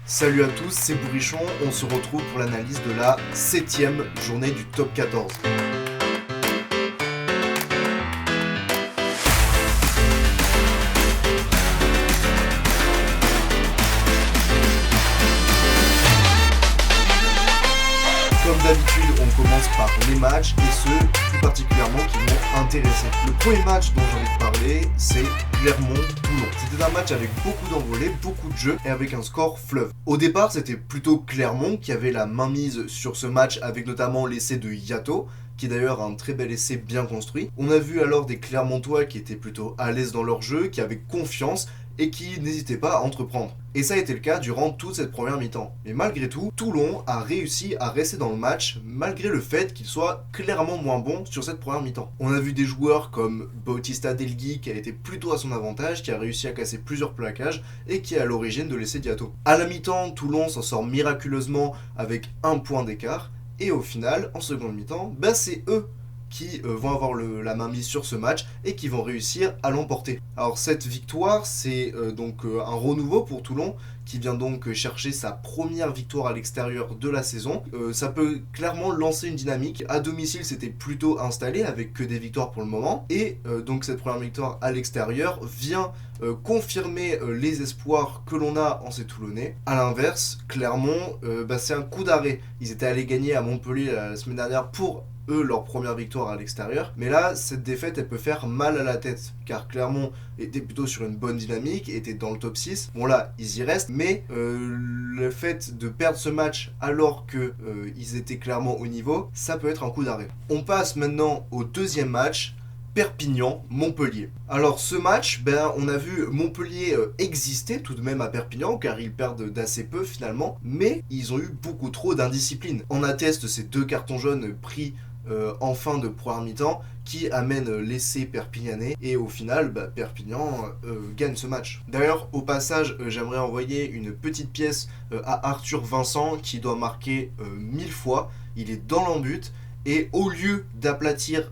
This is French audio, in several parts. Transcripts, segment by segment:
Salut à tous, c'est Bourrichon, on se retrouve pour l'analyse de la 7ème journée du top 14. Comme d'habitude, on commence par les matchs et ceux plus particulièrement qui m'ont intéressé. Le premier match dont j'ai envie de parler, c'est Clermont-Toulon. C'était un match avec beaucoup d'envolées, beaucoup de jeux et avec un score fleuve. Au départ, c'était plutôt Clermont qui avait la mainmise sur ce match avec notamment l'essai de Yato, qui est d'ailleurs un très bel essai bien construit. On a vu alors des Clermontois qui étaient plutôt à l'aise dans leur jeu, qui avaient confiance et qui n'hésitaient pas à entreprendre. Et ça a été le cas durant toute cette première mi-temps. Mais malgré tout, Toulon a réussi à rester dans le match, malgré le fait qu'il soit clairement moins bon sur cette première mi-temps. On a vu des joueurs comme Bautista Delgui qui a été plutôt à son avantage, qui a réussi à casser plusieurs plaquages et qui est à l'origine de l'essai d'Yato. À la mi-temps, Toulon s'en sort miraculeusement avec un point d'écart. Et au final, en seconde mi-temps, c'est eux qui vont avoir la main mise sur ce match et qui vont réussir à l'emporter. Alors cette victoire, c'est un renouveau pour Toulon qui vient donc chercher sa première victoire à l'extérieur de la saison. Ça peut clairement lancer une dynamique. À domicile, c'était plutôt installé avec que des victoires pour le moment. Et donc cette première victoire à l'extérieur vient confirmer les espoirs que l'on a en ces Toulonnais. A l'inverse, Clermont, c'est un coup d'arrêt. Ils étaient allés gagner à Montpellier la semaine dernière pour leur première victoire à l'extérieur. Mais là, cette défaite, elle peut faire mal à la tête, car Clermont était plutôt sur une bonne dynamique, était dans le top 6. Bon là, ils y restent, mais le fait de perdre ce match alors que ils étaient clairement au niveau, ça peut être un coup d'arrêt. On passe maintenant au deuxième match, Perpignan-Montpellier. Alors ce match, on a vu Montpellier exister tout de même à Perpignan, car ils perdent d'assez peu finalement, mais ils ont eu beaucoup trop d'indiscipline. On atteste ces 2 cartons jaunes pris en fin de première mi-temps qui amène l'essai perpignanais et au final Perpignan gagne ce match. D'ailleurs au passage j'aimerais envoyer une petite pièce à Arthur Vincent qui doit marquer 1000 fois, il est dans l'embut et au lieu d'aplatir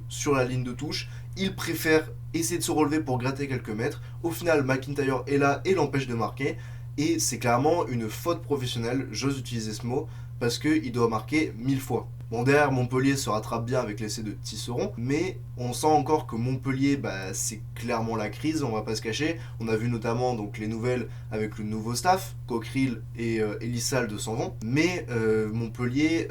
sur la ligne de touche, il préfère essayer de se relever pour gratter quelques mètres. Au final McIntyre est là et l'empêche de marquer et c'est clairement une faute professionnelle, j'ose utiliser ce mot, parce qu'il doit marquer 1000 fois. Bon, derrière, Montpellier se rattrape bien avec l'essai de Tisserand, mais on sent encore que Montpellier, c'est clairement la crise, on va pas se cacher. On a vu notamment les nouvelles avec le nouveau staff, Coqueril et Elissalde s'en vont, mais Montpellier,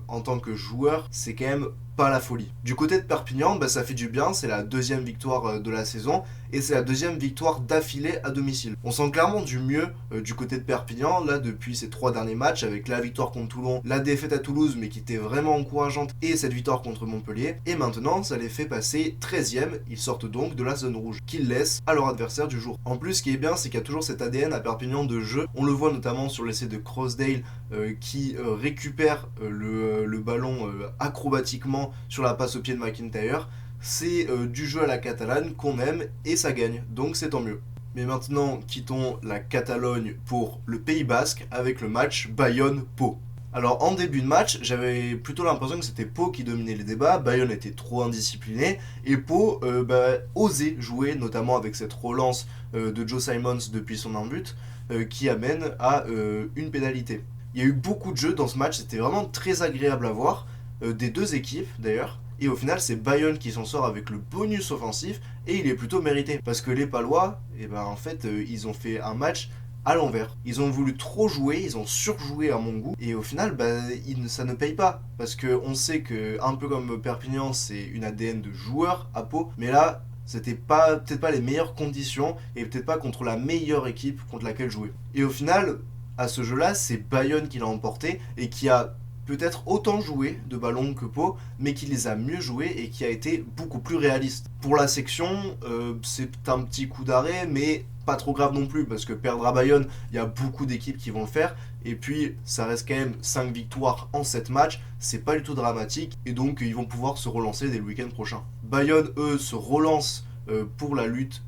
en tant que joueur, c'est quand même pas la folie. Du côté de Perpignan, ça fait du bien, c'est la 2e victoire de la saison, et c'est la 2e victoire d'affilée à domicile. On sent clairement du mieux du côté de Perpignan, là depuis ces 3 derniers matchs, avec la victoire contre Toulon, la défaite à Toulouse, mais qui était vraiment encourageante, et cette victoire contre Montpellier, et maintenant ça les fait passer 13e, ils sortent donc de la zone rouge, qu'ils laissent à leur adversaire du jour. En plus, ce qui est bien, c'est qu'il y a toujours cet ADN à Perpignan de jeu, on le voit notamment sur l'essai de Crossdale, qui récupère le ballon acrobatiquement sur la passe au pied de McIntyre. C'est du jeu à la catalane qu'on aime et ça gagne, donc c'est tant mieux. Mais maintenant, quittons la Catalogne pour le Pays Basque avec le match Bayonne-Pau. Alors en début de match, j'avais plutôt l'impression que c'était Pau qui dominait les débats, Bayonne était trop indiscipliné, et Pau osait jouer, notamment avec cette relance de Joe Simons depuis son embut, qui amène à une pénalité. Il y a eu beaucoup de jeux dans ce match, c'était vraiment très agréable à voir, des 2 équipes d'ailleurs, et au final c'est Bayonne qui s'en sort avec le bonus offensif, et il est plutôt mérité, parce que les Palois, ils ont fait un match à l'envers. Ils ont voulu trop jouer, ils ont surjoué à mon goût, et au final, ça ne paye pas. Parce qu'on sait que, un peu comme Perpignan, c'est une ADN de joueur à Pau, mais là, c'était peut-être pas les meilleures conditions, et peut-être pas contre la meilleure équipe contre laquelle jouer. Et au final, à ce jeu-là, c'est Bayonne qui l'a emporté, et qui a peut-être autant joué de ballons que Pau, mais qui les a mieux joués et qui a été beaucoup plus réaliste. Pour la section, c'est un petit coup d'arrêt, mais pas trop grave non plus, parce que perdre à Bayonne, il y a beaucoup d'équipes qui vont le faire, et puis ça reste quand même 5 victoires en 7 matchs, c'est pas du tout dramatique, et donc ils vont pouvoir se relancer dès le week-end prochain. Bayonne, eux, se relancent pour la lutte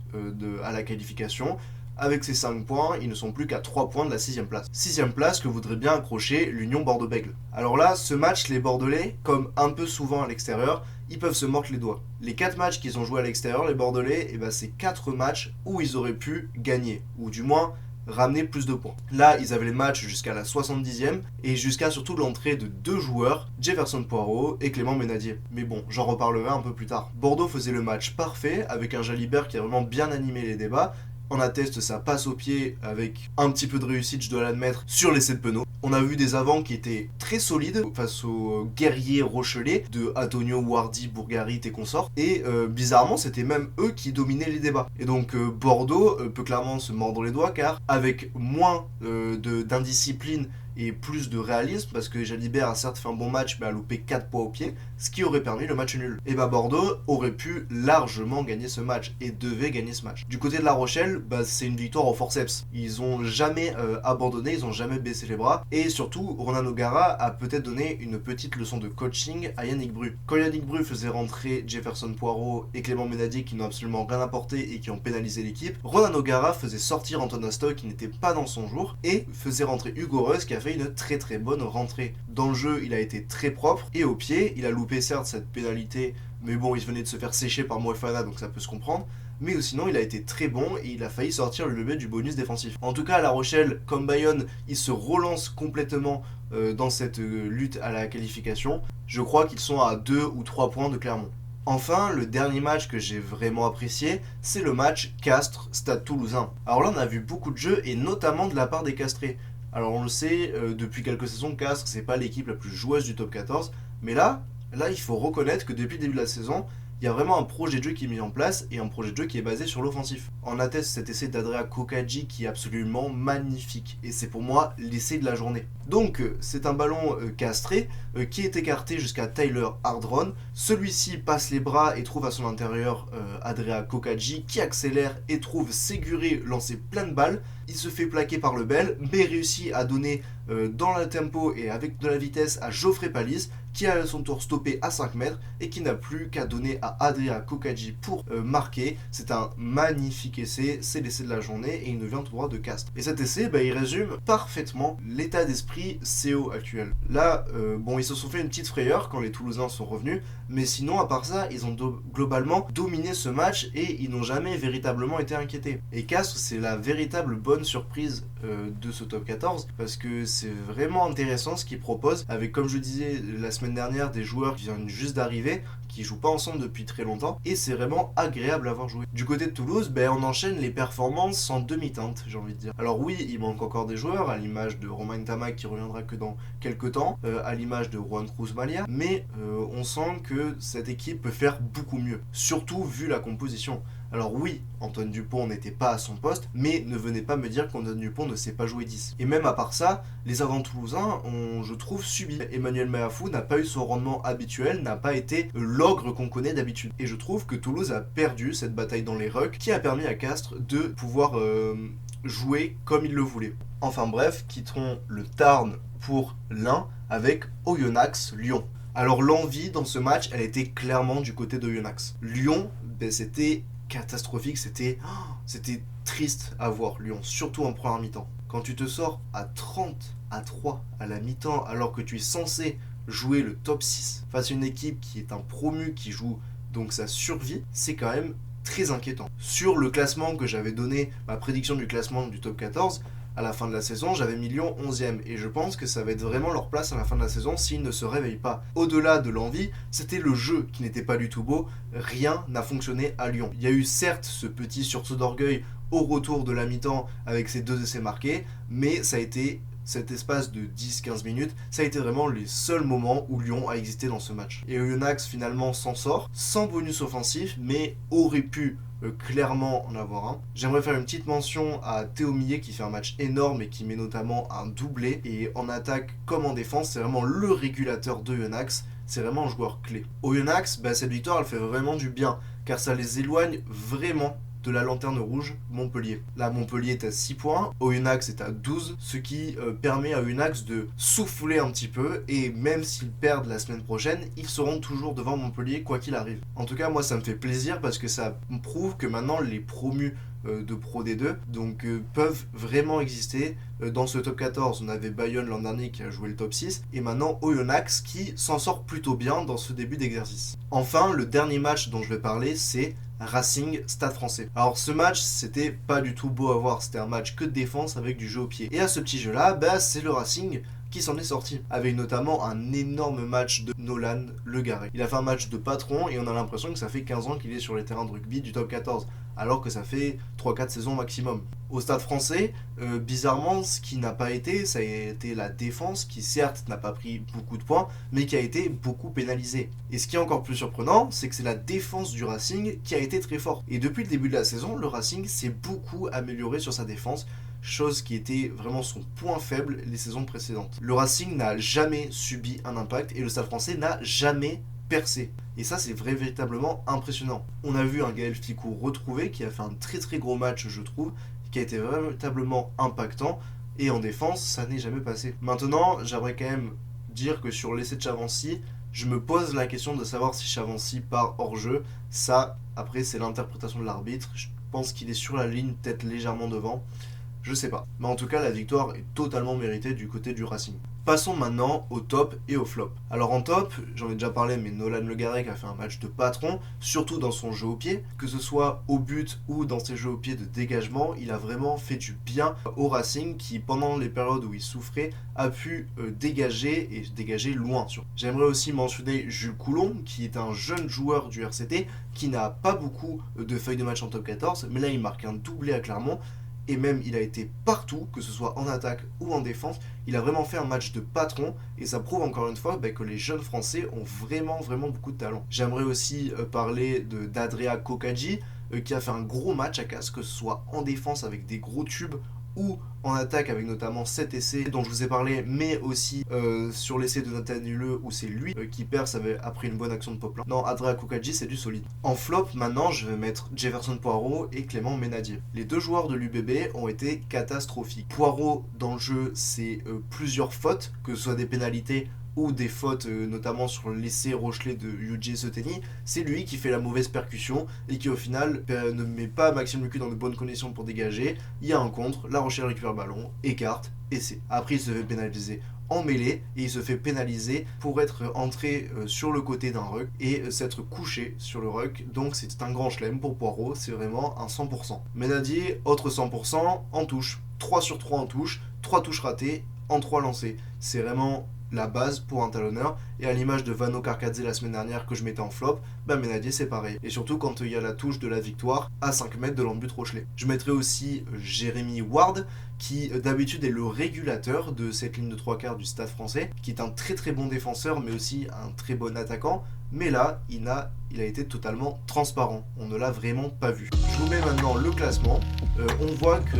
à la qualification. Avec ces 5 points, ils ne sont plus qu'à 3 points de la 6ème place. 6ème place que voudrait bien accrocher l'Union Bordeaux-Bègles. Alors là, ce match, les Bordelais, comme un peu souvent à l'extérieur, ils peuvent se mordre les doigts. Les 4 matchs qu'ils ont joués à l'extérieur, les Bordelais, c'est 4 matchs où ils auraient pu gagner. Ou du moins, ramener plus de points. Là, ils avaient les matchs jusqu'à la 70e et jusqu'à surtout l'entrée de 2 joueurs, Jefferson Poirot et Clément Ménadier. Mais bon, j'en reparlerai un peu plus tard. Bordeaux faisait le match parfait avec un Jalibert qui a vraiment bien animé les débats. On atteste sa passe au pied avec un petit peu de réussite, je dois l'admettre, sur l'essai de Penaud. On a vu des avants qui étaient très solides face aux guerriers rochelais de Antonio, Wardy, Bourgarit et consorts. Et bizarrement, c'était même eux qui dominaient les débats. Et donc Bordeaux peut clairement se mordre les doigts car avec moins d'indiscipline et plus de réalisme, parce que Jalibert a certes fait un bon match mais a loupé 4 points au pied, ce qui aurait permis le match nul. Et Bordeaux aurait pu largement gagner ce match et devait gagner ce match. Du côté de La Rochelle, c'est une victoire au forceps. Ils ont jamais abandonné, ils ont jamais baissé les bras, et surtout Ronan O'Gara a peut-être donné une petite leçon de coaching à Yannick Bru. Quand Yannick Bru faisait rentrer Jefferson Poirot et Clément Ménadier qui n'ont absolument rien apporté et qui ont pénalisé l'équipe, Ronan O'Gara faisait sortir Anton Astoy qui n'était pas dans son jour et faisait rentrer Hugo Reus qui a fait une très très bonne rentrée. Dans le jeu, il a été très propre et au pied, il a loupé certes cette pénalité, mais bon, il venait de se faire sécher par Moefana donc ça peut se comprendre. Mais sinon, il a été très bon et il a failli sortir le levier du bonus défensif. En tout cas, à La Rochelle, comme Bayonne, il se relance complètement dans cette lutte à la qualification. Je crois qu'ils sont à 2 ou 3 points de Clermont. Enfin, le dernier match que j'ai vraiment apprécié, c'est le match Castres-Stade Toulousain. Alors là, on a vu beaucoup de jeux et notamment de la part des Castrés. Alors on le sait, depuis quelques saisons, Castres, c'est pas l'équipe la plus joueuse du top 14, mais là, il faut reconnaître que depuis le début de la saison, il y a vraiment un projet de jeu qui est mis en place et un projet de jeu qui est basé sur l'offensif. On atteste cet essai d'Adrea Kokadji qui est absolument magnifique et c'est pour moi l'essai de la journée. Donc c'est un ballon castré qui est écarté jusqu'à Tyler Hardron. Celui-ci passe les bras et trouve à son intérieur Adrea Kokadji qui accélère et trouve Séguré lancer plein de balles. Il se fait plaquer par le Bel mais réussit à donner dans le tempo et avec de la vitesse à Geoffrey Palis qui a à son tour stoppé à 5 mètres et qui n'a plus qu'à donner à Adrea Kokadji pour marquer. C'est un magnifique essai, c'est l'essai de la journée et il nous vient tout droit de Castres. Et cet essai, il résume parfaitement l'état d'esprit CO actuel. Là, ils se sont fait une petite frayeur quand les Toulousains sont revenus, mais sinon, à part ça, ils ont globalement dominé ce match et ils n'ont jamais véritablement été inquiétés. Et Castres, c'est la véritable bonne surprise de ce top 14 parce que c'est vraiment intéressant ce qu'ils proposent avec, comme je disais la semaine dernière, des joueurs qui viennent juste d'arriver, qui jouent pas ensemble depuis très longtemps et c'est vraiment agréable à voir jouer. Du côté de Toulouse, on enchaîne les performances en demi-teinte, j'ai envie de dire. Alors oui, il manque encore des joueurs, à l'image de Romain Tamac qui reviendra que dans quelques temps, à l'image de Juan Cruz Malia, mais on sent que cette équipe peut faire beaucoup mieux, surtout vu la composition. Alors oui, Antoine Dupont n'était pas à son poste, mais ne venez pas me dire qu'Antoine Dupont ne sait pas jouer 10. Et même à part ça, les avants toulousains ont, je trouve, subi. Emmanuel Meafou n'a pas eu son rendement habituel, n'a pas été l'ogre qu'on connaît d'habitude. Et je trouve que Toulouse a perdu cette bataille dans les rucks qui a permis à Castres de pouvoir jouer comme il le voulait. Enfin bref, quitterons le Tarn pour l'Ain avec Oyonnax Lyon. Alors l'envie dans ce match, elle était clairement du côté d'Oyonnax. Lyon, c'était catastrophique, c'était triste à voir Lyon, surtout en première mi-temps. Quand tu te sors à 30-3 à la mi-temps alors que tu es censé jouer le top 6 face à une équipe qui est un promu qui joue donc sa survie, c'est quand même très inquiétant. Sur le classement que j'avais donné, ma prédiction du classement du top 14, à la fin de la saison, j'avais mis Lyon 11e et je pense que ça va être vraiment leur place à la fin de la saison s'ils ne se réveillent pas. Au-delà de l'envie, c'était le jeu qui n'était pas du tout beau, rien n'a fonctionné à Lyon. Il y a eu certes ce petit sursaut d'orgueil au retour de la mi-temps avec ces 2 essais marqués, mais ça a été cet espace de 10-15 minutes, ça a été vraiment les seuls moments où Lyon a existé dans ce match. Et Oyonnax finalement s'en sort, sans bonus offensif, mais aurait pu clairement en avoir un. J'aimerais faire une petite mention à Théo Millet qui fait un match énorme et qui met notamment un doublé. Et en attaque comme en défense, c'est vraiment le régulateur de Oyonnax. C'est vraiment un joueur clé. Oyonnax, cette victoire, elle fait vraiment du bien, car ça les éloigne vraiment de la lanterne rouge Montpellier. Là, Montpellier est à 6 points, Oyonnax est à 12, ce qui permet à Oyonnax de souffler un petit peu, et même s'ils perdent la semaine prochaine, ils seront toujours devant Montpellier quoi qu'il arrive. En tout cas, moi ça me fait plaisir parce que ça me prouve que maintenant les promus de Pro D2, donc peuvent vraiment exister. Dans ce top 14, on avait Bayonne l'an dernier qui a joué le top 6, et maintenant Oyonnax qui s'en sort plutôt bien dans ce début d'exercice. Enfin, le dernier match dont je vais parler, c'est Racing Stade Français. Alors ce match, c'était pas du tout beau à voir, c'était un match que de défense avec du jeu au pied. Et à ce petit jeu là, c'est le Racing qui s'en est sorti, avec notamment un énorme match de Nolan Le Garret. Il a fait un match de patron et on a l'impression que ça fait 15 ans qu'il est sur les terrains de rugby du top 14, alors que ça fait 3-4 saisons maximum. Au Stade Français, bizarrement, ce qui n'a pas été, ça a été la défense qui certes n'a pas pris beaucoup de points, mais qui a été beaucoup pénalisée. Et ce qui est encore plus surprenant, c'est que c'est la défense du Racing qui a été très forte. Et depuis le début de la saison, le Racing s'est beaucoup amélioré sur sa défense, chose qui était vraiment son point faible les saisons précédentes. Le Racing n'a jamais subi un impact et le Stade Français n'a jamais percé. Et ça, c'est véritablement impressionnant. On a vu un Gaël Ficou retrouvé qui a fait un très gros match, je trouve, qui a été véritablement impactant, et en défense, ça n'est jamais passé. Maintenant, j'aimerais quand même dire que sur l'essai de Chavancy, je me pose la question de savoir si Chavancy part hors jeu. Ça, après, c'est l'interprétation de l'arbitre. Je pense qu'il est sur la ligne, peut-être légèrement devant. Je sais pas. Mais en tout cas, la victoire est totalement méritée du côté du Racing. Passons maintenant au top et au flop. Alors en top, j'en ai déjà parlé, mais Nolan Le Garret a fait un match de patron, surtout dans son jeu au pied, que ce soit au but ou dans ses jeux au pied de dégagement, il a vraiment fait du bien au Racing qui, pendant les périodes où il souffrait, a pu dégager et dégager loin. J'aimerais aussi mentionner Jules Coulon, qui est un jeune joueur du RCT, qui n'a pas beaucoup de feuilles de match en top 14, mais là il marque un doublé à Clermont. Et même il a été partout, que ce soit en attaque ou en défense, il a vraiment fait un match de patron et ça prouve encore une fois que les jeunes français ont vraiment beaucoup de talent. J'aimerais aussi parler d'Adrea Kokadji qui a fait un gros match à Castres, que ce soit en défense avec des gros tubes ou en attaque avec notamment 7 essais dont je vous ai parlé, mais aussi sur l'essai de Nathan Huleux où c'est lui qui perce après une bonne action de Poplin. Non, Adrea Kokadji, c'est du solide. En flop, maintenant, je vais mettre Jefferson Poirot et Clément Ménadier. Les deux joueurs de l'UBB ont été catastrophiques. Poirot, dans le jeu, c'est plusieurs fautes, que ce soit des pénalités ou des fautes, notamment sur l'essai Rochelet de Yuji Seteni. C'est lui qui fait la mauvaise percussion et qui au final ne met pas Maxime Lucu dans de bonnes conditions pour dégager. Il y a un contre, La Rochelle récupère le ballon, écarte, essai. Après il se fait pénaliser en mêlée et il se fait pénaliser pour être entré sur le côté d'un ruck et s'être couché sur le ruck. Donc c'est un grand chelem pour Poirot, c'est vraiment un 100%. Ménadier, autre 100% en touche. 3 sur 3 en touche, 3 touches ratées en 3 lancés. C'est vraiment la base pour un talonneur, et à l'image de Vano Karkadze la semaine dernière que je mettais en flop, Ménadier c'est pareil, et surtout quand il y a la touche de la victoire à 5 mètres de l'embut Rochelet. Je mettrai aussi Jérémy Ward qui d'habitude est le régulateur de cette ligne de 3/4 du Stade Français, qui est un très bon défenseur mais aussi un très bon attaquant, mais là il a été totalement transparent, on ne l'a vraiment pas vu. Je vous mets maintenant le classement. On voit que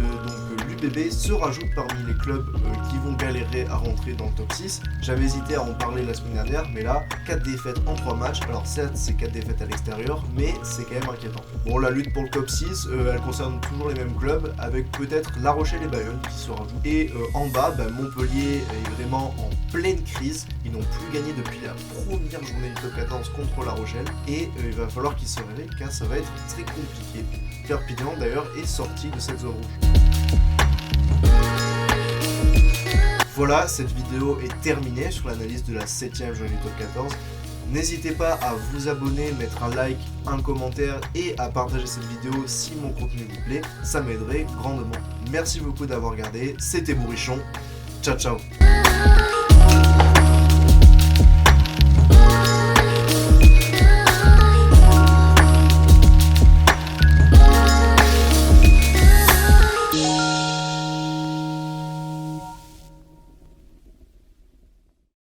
l'UBB se rajoute parmi les clubs qui vont galérer à rentrer dans le top 6. J'avais hésité à en parler la semaine dernière, mais là 4 défaites en 3 matchs. Alors certes c'est 4 défaites à l'extérieur, mais c'est quand même inquiétant. Bon, la lutte pour le top 6, elle concerne toujours les mêmes clubs, avec peut-être La Rochelle et Bayonne qui se rajoutent. Et en bas, Montpellier est vraiment en pleine crise. Ils n'ont plus gagné depuis la première journée du top 14 contre La Rochelle, et il va falloir qu'ils se réveillent car ça va être très compliqué. Perpignan d'ailleurs est sorti de cette zone rouge. Voilà, cette vidéo est terminée sur l'analyse de la 7ème journée du top 14. N'hésitez pas à vous abonner, mettre un like, un commentaire et à partager cette vidéo si mon contenu vous plaît, ça m'aiderait grandement. Merci beaucoup d'avoir regardé, c'était Bourrichon, ciao ciao.